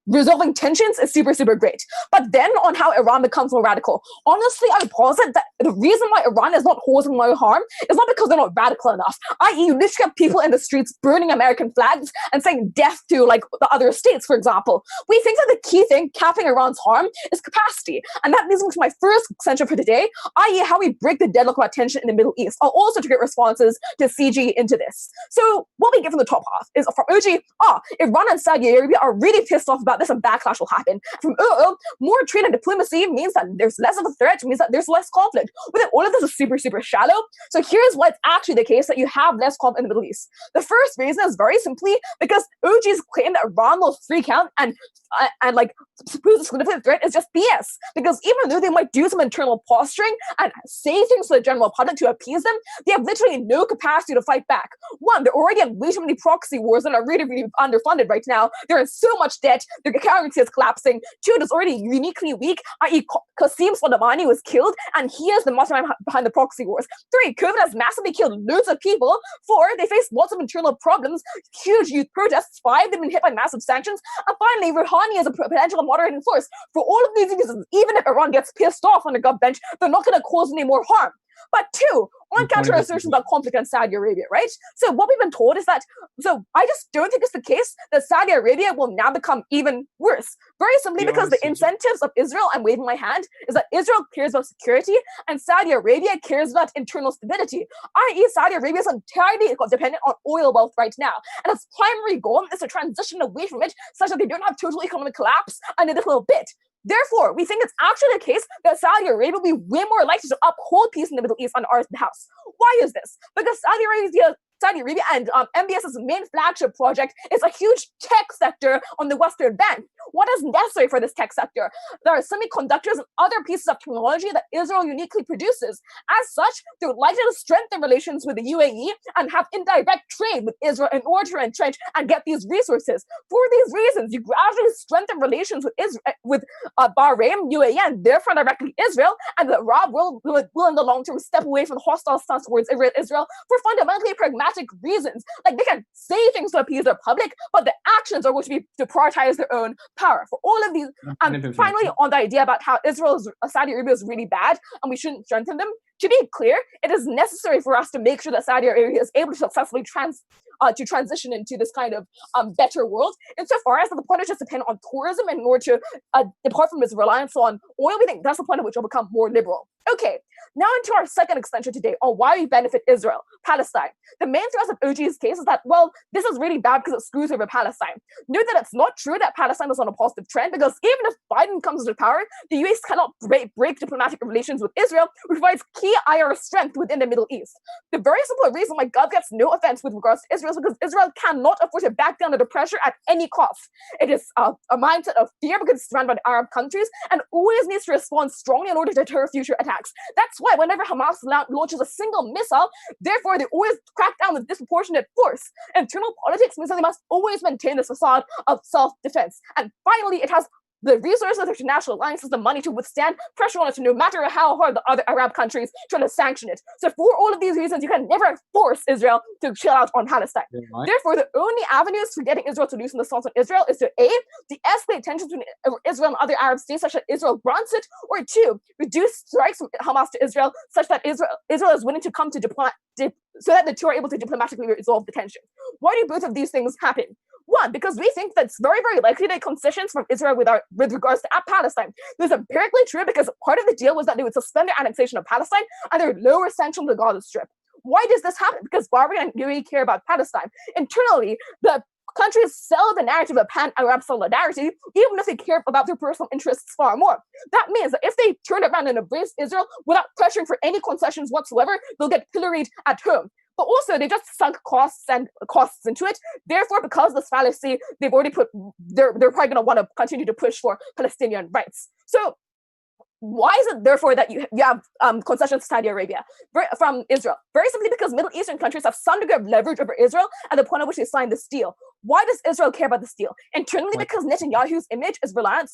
resolving tensions is super, super great. But then on how Iran becomes more radical. Honestly, I would posit that the reason why Iran is not causing more harm is not because they're not radical enough. I.e., you literally have people in the streets burning American flags and saying death to the other states, for example. We think that the key thing capping Iran's harm is capacity. And that leads me to my first center for today, i.e. how we break the deadlock about tension in the Middle East. I'll also get responses to CG into this. So what we get from the top half is from OG, Iran and Saudi Arabia are really pissed off about this and backlash will happen. From more trade and diplomacy means that there's less of a threat, means that there's less conflict. We think all of this is super, super shallow. So here's what's actually the case that you have less conflict in the Middle East. The first reason is very simply because OG's claim that Iran will freak out and suppose a significant threat is just BS. Because even though they might do some internal posturing and say things to the general public to appease them, they have literally no capacity to fight back. One, they're already in way too many proxy wars that are really, really underfunded right now. They're in so much debt. Their currency is collapsing. Two, it's already uniquely weak, i.e. Qasem Soleimani was killed, and he is the mastermind behind the proxy wars. Three, COVID has massively killed loads of people. Four, they face lots of internal problems, huge youth protests. Five, they've been hit by massive sanctions. And finally, Rouhani is a potential moderating force. For all of these reasons, even if Iran gets pissed off on the gov bench, they're not going to cause any more harm. But two, on counter assertions about conflict in Saudi Arabia, right? So what we've been told is that, so I just don't think it's the case that Saudi Arabia will now become even worse. Very simply because the incentives of Israel, I'm waving my hand, is that Israel cares about security and Saudi Arabia cares about internal stability, i.e. Saudi Arabia is entirely dependent on oil wealth right now. And its primary goal is to transition away from it such that they don't have total economic collapse in a little bit. Therefore, we think it's actually the case that Saudi Arabia will be way more likely to uphold peace in the Middle East on our house. Why is this? Because Saudi Arabia and MBS's main flagship project is a huge tech sector on the Western Bank. What is necessary for this tech sector? There are semiconductors and other pieces of technology that Israel uniquely produces. As such, they would like to strengthen relations with the UAE and have indirect trade with Israel in order to entrench and get these resources. For these reasons, you gradually strengthen relations with Bahrain, UAE, and therefore directly Israel, and the Arab world will in the long term step away from the hostile stance towards Israel for fundamentally pragmatic reasons. Like, they can say things to appease their public, but the actions are going to be to prioritize their own power. For all of these, and finally, on the idea about how Saudi Arabia is really bad and we shouldn't strengthen them, to be clear, it is necessary for us to make sure that Saudi Arabia is able to successfully transition into this kind of better world. Insofar as the point is just depend on tourism in order to depart from its reliance on oil, we think that's the point at which will become more liberal. Okay, Now into our second extension today on why we benefit Israel, Palestine. The main thrust of OG's case is that, well, this is really bad because it screws over Palestine. Note that it's not true that Palestine is on a positive trend, because even if Biden comes to power, the US cannot break diplomatic relations with Israel, which provides key IR strength within the Middle East. The very simple reason why God gets no offense with regards to Israel is because Israel cannot afford to back down under pressure at any cost. It is a mindset of fear because it's surrounded by Arab countries and always needs to respond strongly in order to deter future attacks. That's why whenever Hamas launches a single missile, therefore they always crack down with disproportionate force. Internal politics means that they must always maintain this facade of self-defense. And finally, it has the resources of international alliances, the money to withstand pressure on it, no matter how hard the other Arab countries try to sanction it. So for all of these reasons, you can never force Israel to chill out on Palestine. Right. Therefore, the only avenues for getting Israel to loosen the stance on Israel is to A, de-escalate tensions between Israel and other Arab states such that Israel grants it, or 2, reduce strikes from Hamas to Israel such that Israel is willing to come to so that the two are able to diplomatically resolve the tension. Why do both of these things happen? One, because we think that it's very, very likely that concessions from Israel with regards to Palestine. This is empirically true because part of the deal was that they would suspend their annexation of Palestine and they would lower sanctions on the Gaza Strip. Why does this happen? Because Bahrain and UAE care about Palestine. Internally, the countries sell the narrative of pan-Arab solidarity, even if they care about their personal interests far more. That means that if they turn around and embrace Israel without pressuring for any concessions whatsoever, they'll get pilloried at home. But also, they just sunk costs into it. Therefore, because of this fallacy, they've already they're probably going to want to continue to push for Palestinian rights. So why is it, therefore, that you have concessions to Saudi Arabia from Israel? Very simply because Middle Eastern countries have some degree of leverage over Israel at the point at which they signed this deal. Why does Israel care about this deal? Internally, because Netanyahu's image is reliant,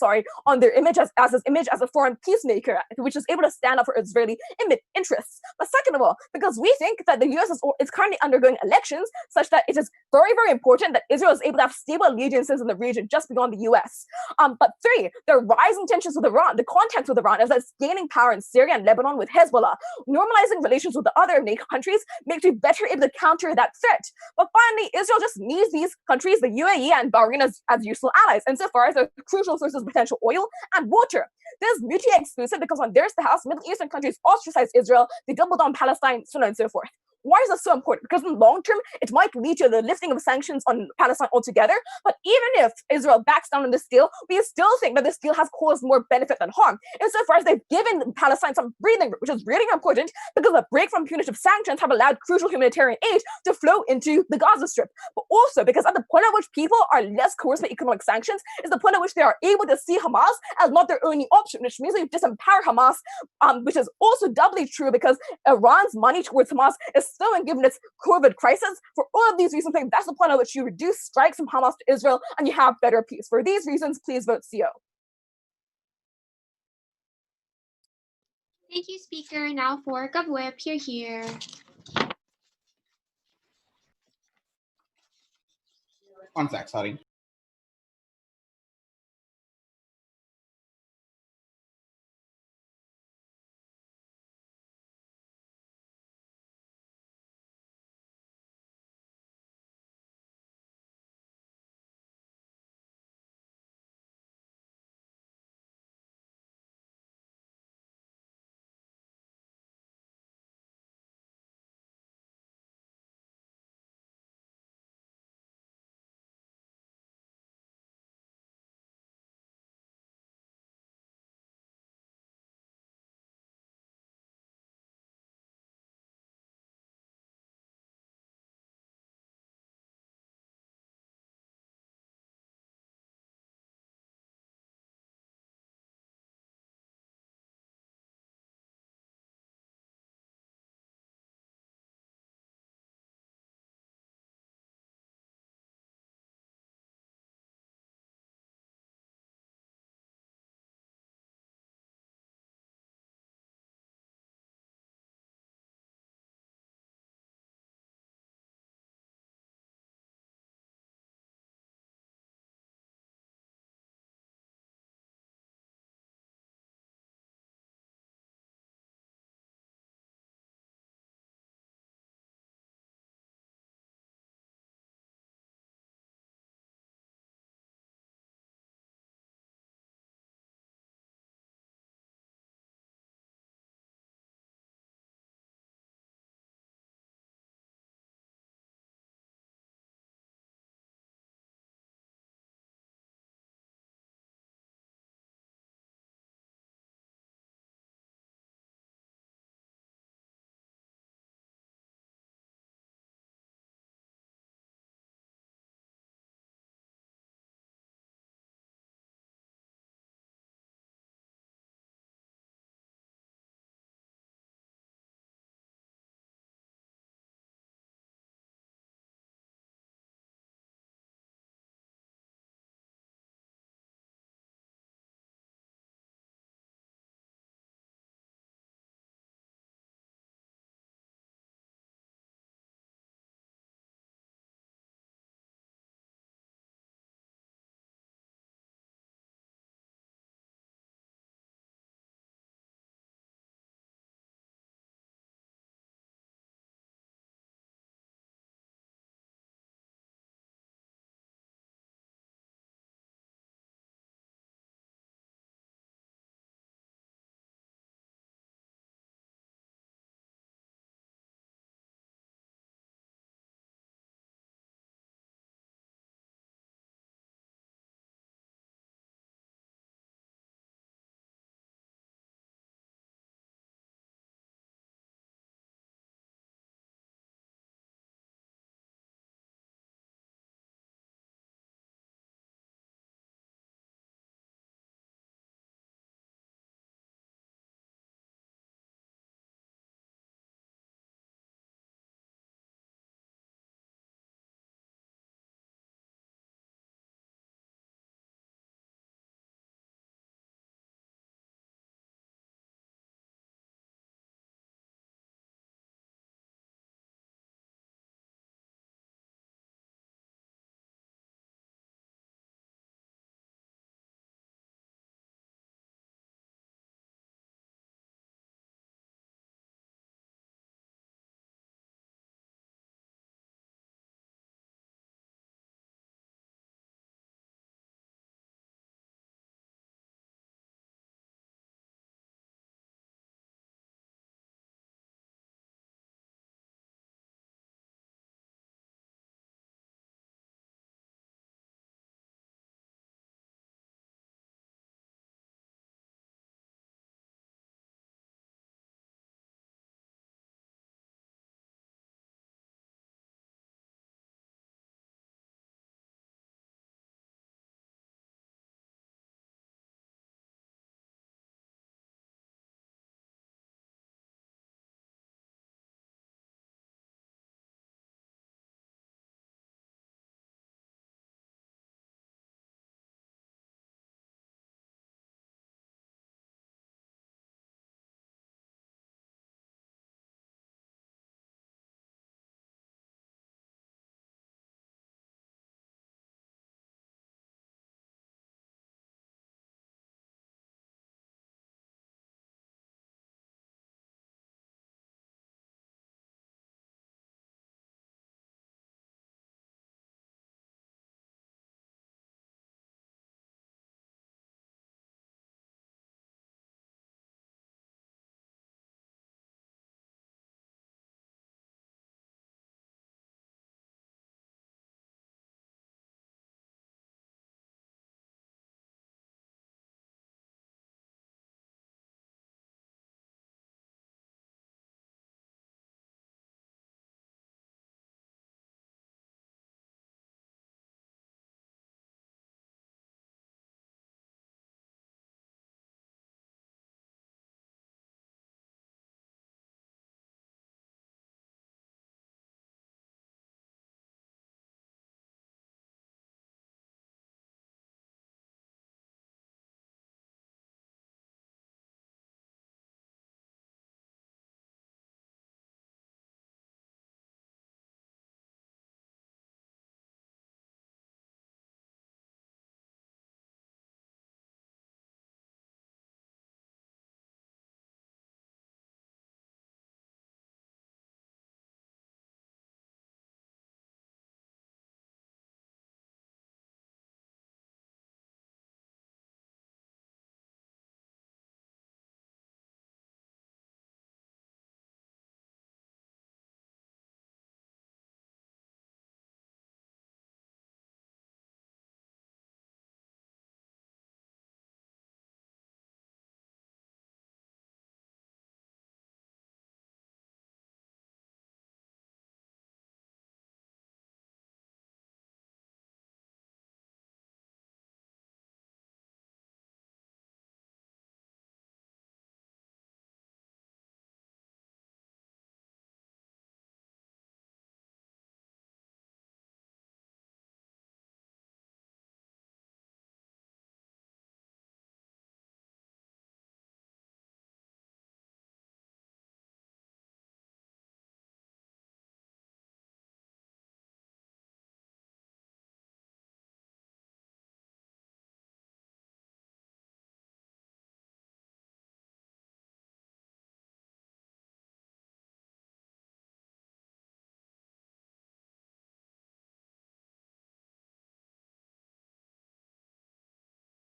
on their image as his image as a foreign peacemaker, which is able to stand up for Israeli interests. But second of all, because we think that the US is currently undergoing elections such that it is very, very important that Israel is able to have stable allegiances in the region just beyond the US. But 3, the rising tensions with Iran, the context with Iran, as it's gaining power in Syria and Lebanon with Hezbollah, normalizing relations with the other countries makes you better able to counter that threat. But finally, Israel just needs these countries, the UAE and Bahrain, as useful allies, insofar as they're crucial sources of potential oil and water. This is mutually exclusive because when there's the house, Middle Eastern countries ostracize Israel, they doubled on Palestine, so on and so forth. Why is this so important? Because in the long term, it might lead to the lifting of sanctions on Palestine altogether. But even if Israel backs down on this deal, we still think that this deal has caused more benefit than harm, insofar as they've given Palestine some breathing room, which is really important because the break from punitive sanctions have allowed crucial humanitarian aid to flow into the Gaza Strip. But also because at the point at which people are less coerced by economic sanctions is the point at which they are able to see Hamas as not their only option, which means they disempower Hamas, which is also doubly true because Iran's money towards Hamas is slowing given its COVID crisis. For all of these reasons, I think that's the point at which you reduce strikes from Hamas to Israel and you have better peace. For these reasons, please vote CO. Thank you, Speaker. Now for Gabweb, here. One sec, sorry.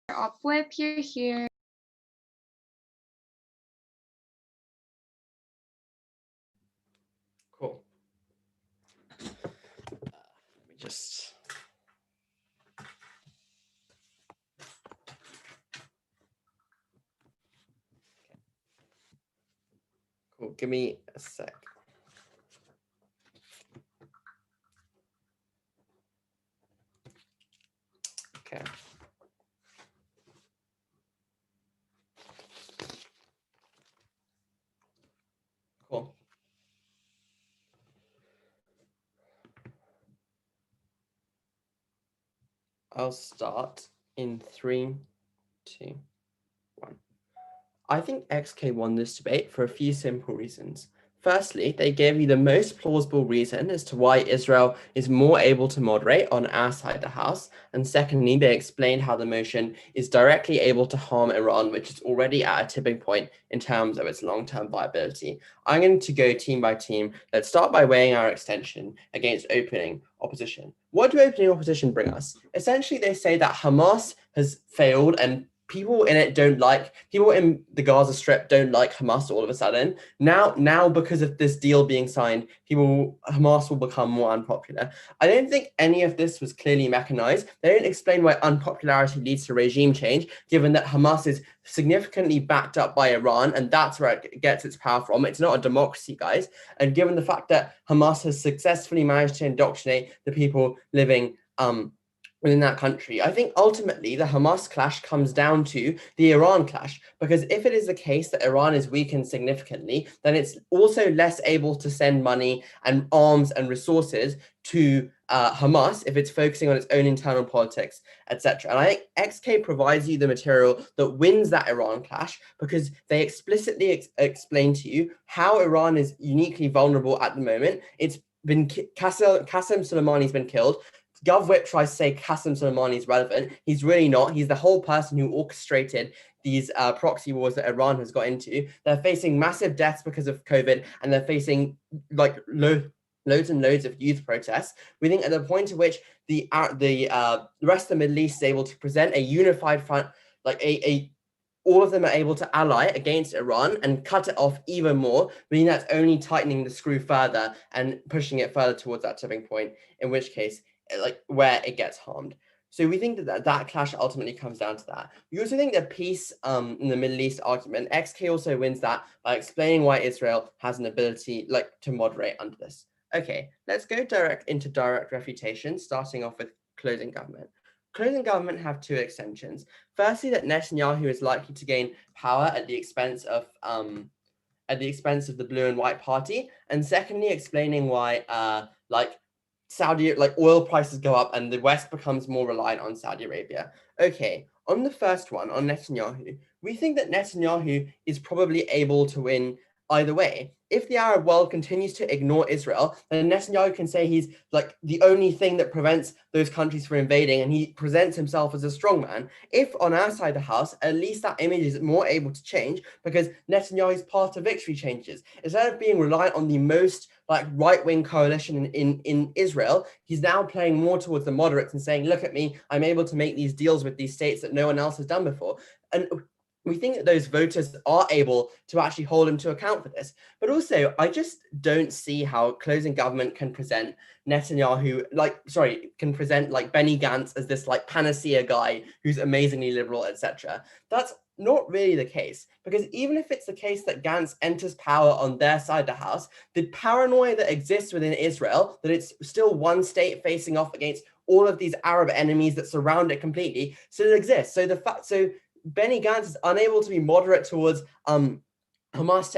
Op Web, here. Cool. Let me just. Cool. Give me a sec. Okay. Cool. I'll start in 3, 2, 1. I think XK won this debate for a few simple reasons. Firstly, they gave you the most plausible reason as to why Israel is more able to moderate on our side of the house. And secondly, they explained how the motion is directly able to harm Iran, which is already at a tipping point in terms of its long-term viability. I'm going to go team by team. Let's start by weighing our extension against opening opposition. What do opening opposition bring us? Essentially, they say that Hamas has failed and people in the Gaza Strip don't like Hamas all of a sudden. Now because of this deal being signed, Hamas will become more unpopular. I don't think any of this was clearly mechanized. They don't explain why unpopularity leads to regime change, given that Hamas is significantly backed up by Iran, and that's where it gets its power from. It's not a democracy, guys. And given the fact that Hamas has successfully managed to indoctrinate the people living within that country, I think ultimately the Hamas clash comes down to the Iran clash, because if it is the case that Iran is weakened significantly, then it's also less able to send money and arms and resources to Hamas if it's focusing on its own internal politics, etc. And I think XK provides you the material that wins that Iran clash, because they explicitly explain to you how Iran is uniquely vulnerable at the moment. It's been Qasem Soleimani's been killed. GovWhip tries to say Qasem Soleimani is relevant. He's really not. He's the whole person who orchestrated these proxy wars that Iran has got into. They're facing massive deaths because of COVID, and they're facing like loads and loads of youth protests. We think at the point at which the rest of the Middle East is able to present a unified front, like all of them are able to ally against Iran and cut it off even more, meaning that's only tightening the screw further and pushing it further towards that tipping point, in which case, like, where it gets harmed. So we think that clash ultimately comes down to that. We also think that peace in the Middle East argument, XK also wins that by explaining why Israel has an ability to moderate under this. Okay, let's go into direct refutation, starting off with closing government. Closing government have two extensions. Firstly, that Netanyahu is likely to gain power at the expense of the Blue and White Party, and secondly, explaining why oil prices go up and the West becomes more reliant on Saudi Arabia. Okay, on the first one, on Netanyahu, we think that Netanyahu is probably able to win either way. If the Arab world continues to ignore Israel, then Netanyahu can say he's like the only thing that prevents those countries from invading, and he presents himself as a strongman. If on our side of the house, at least that image is more able to change, because Netanyahu's path to victory changes. Instead of being reliant on the most right-wing coalition in Israel, he's now playing more towards the moderates and saying, look at me, I'm able to make these deals with these states that no one else has done before. And we think that those voters are able to actually hold him to account for this. But also, I just don't see how closing government can present Netanyahu, can present Benny Gantz as this panacea guy who's amazingly liberal, etc. That's not really the case, because even if it's the case that Gantz enters power on their side of the house, the paranoia that exists within Israel, that it's still one state facing off against all of these Arab enemies that surround it completely, still exists. So Benny Gantz is unable to be moderate towards Hamas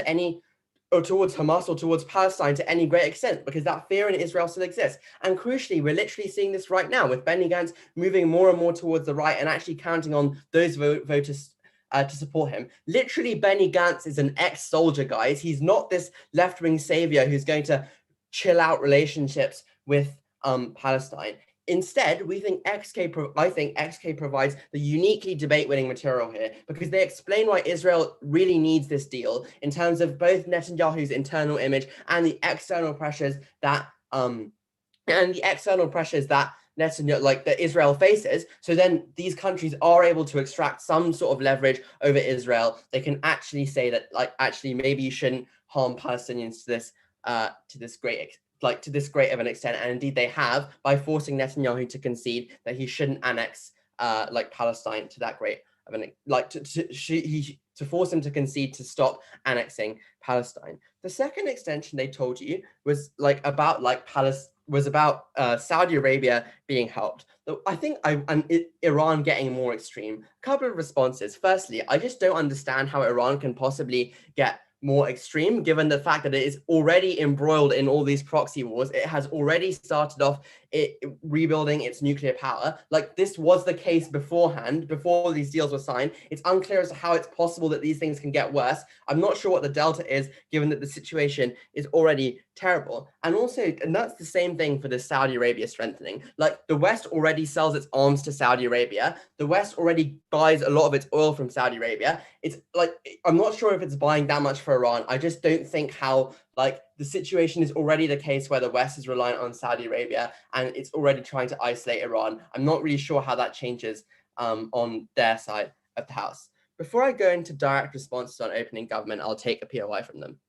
or towards Palestine to any great extent, because that fear in Israel still exists. And crucially, we're literally seeing this right now with Benny Gantz moving more and more towards the right and actually counting on those voters to support him. Literally, Benny Gantz is an ex-soldier, guys. He's not this left-wing savior who's going to chill out relationships with Palestine. Instead, I think XK provides the uniquely debate-winning material here, because they explain why Israel really needs this deal in terms of both Netanyahu's internal image and the external pressures that Netanyahu, like that Israel faces. So then these countries are able to extract some sort of leverage over Israel. They can actually say that, like, actually maybe you shouldn't harm Palestinians to this great of an extent, and indeed they have, by forcing Netanyahu to concede that he shouldn't annex like Palestine to that great of an, like to force him to concede to stop annexing Palestine. The second extension they told you was about Saudi Arabia being helped. I think Iran getting more extreme. A couple of responses. Firstly, I just don't understand how Iran can possibly get more extreme, given the fact that it is already embroiled in all these proxy wars. It has already started off rebuilding its nuclear power. Like, this was the case beforehand, before these deals were signed. It's unclear as to how it's possible that these things can get worse. I'm not sure what the delta is, given that the situation is already terrible. And also, and that's the same thing for the Saudi Arabia strengthening. Like, the West already sells its arms to Saudi Arabia. The West already buys a lot of its oil from Saudi Arabia. It's like, I'm not sure if it's buying that much for Iran. I just don't think how, like, the situation is already the case where the West is reliant on Saudi Arabia and it's already trying to isolate Iran. I'm not really sure how that changes on their side of the house. Before I go into direct responses on opening government, I'll take a POI from them.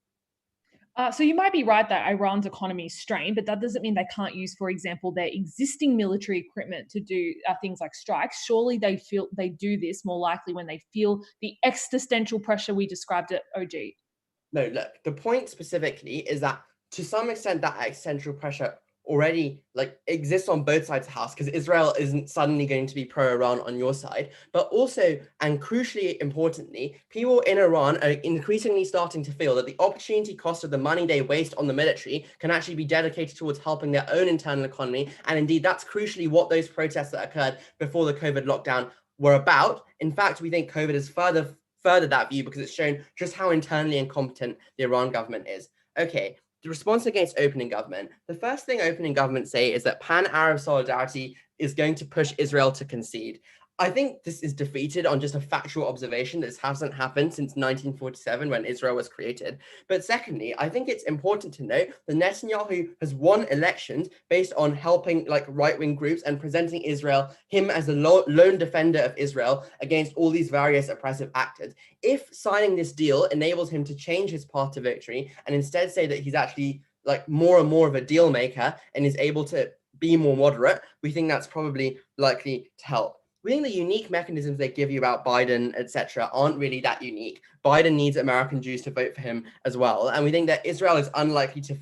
So you might be right that Iran's economy is strained, but that doesn't mean they can't use, for example, their existing military equipment to do things like strikes. Surely they do this more likely when they feel the existential pressure we described at OG. No, look, the point specifically is that to some extent that existential pressure already exists on both sides of the house, because Israel isn't suddenly going to be pro-Iran on your side, but also, and crucially importantly, people in Iran are increasingly starting to feel that the opportunity cost of the money they waste on the military can actually be dedicated towards helping their own internal economy. And indeed, that's crucially what those protests that occurred before the COVID lockdown were about. In fact, we think COVID has furthered that view because it's shown just how internally incompetent the Iran government is. Okay, the response against opening government. The first thing opening government say is that pan-Arab solidarity is going to push Israel to concede. I think this is defeated on just a factual observation. This hasn't happened since 1947 when Israel was created. But secondly, I think it's important to note that Netanyahu has won elections based on helping right-wing groups and presenting him as the lone defender of Israel against all these various oppressive actors. If signing this deal enables him to change his path to victory and instead say that he's actually more and more of a deal maker and is able to be more moderate, we think that's probably likely to help. We think the unique mechanisms they give you about Biden, etc., aren't really that unique. Biden needs American Jews to vote for him as well. And we think that Israel is unlikely to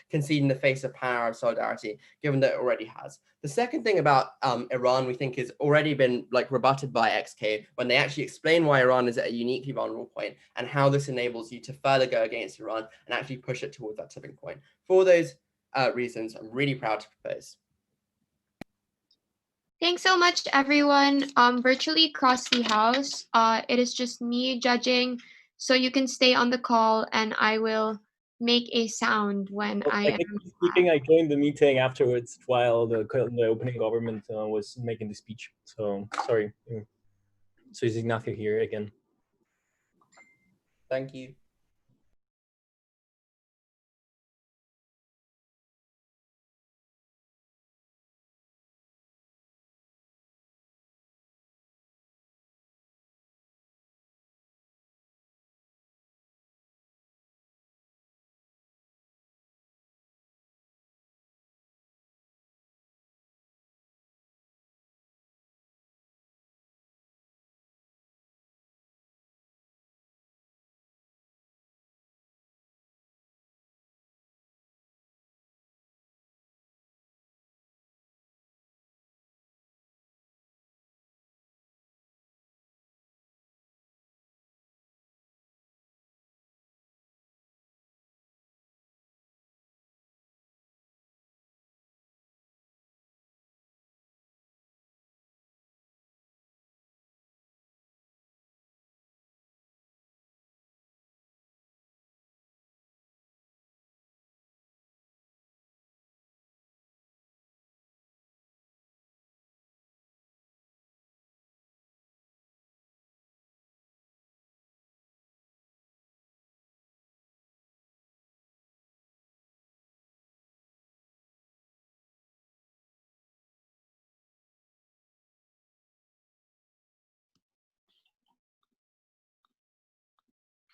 concede in the face of pan-Arab solidarity, given that it already has. The second thing about Iran, we think, has already been rebutted by XK when they actually explain why Iran is at a uniquely vulnerable point and how this enables you to further go against Iran and actually push it towards that tipping point. For those reasons, I'm really proud to propose. Thanks so much, everyone. Virtually across the house, it is just me judging, so you can stay on the call and I will make a sound when I am. Speaking, I joined the meeting afterwards while the opening government was making the speech. So sorry. So is Ignacio here again? Thank you.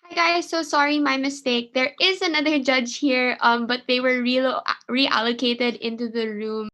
Hi guys, so sorry, my mistake. There is another judge here, but they were reallocated into the room.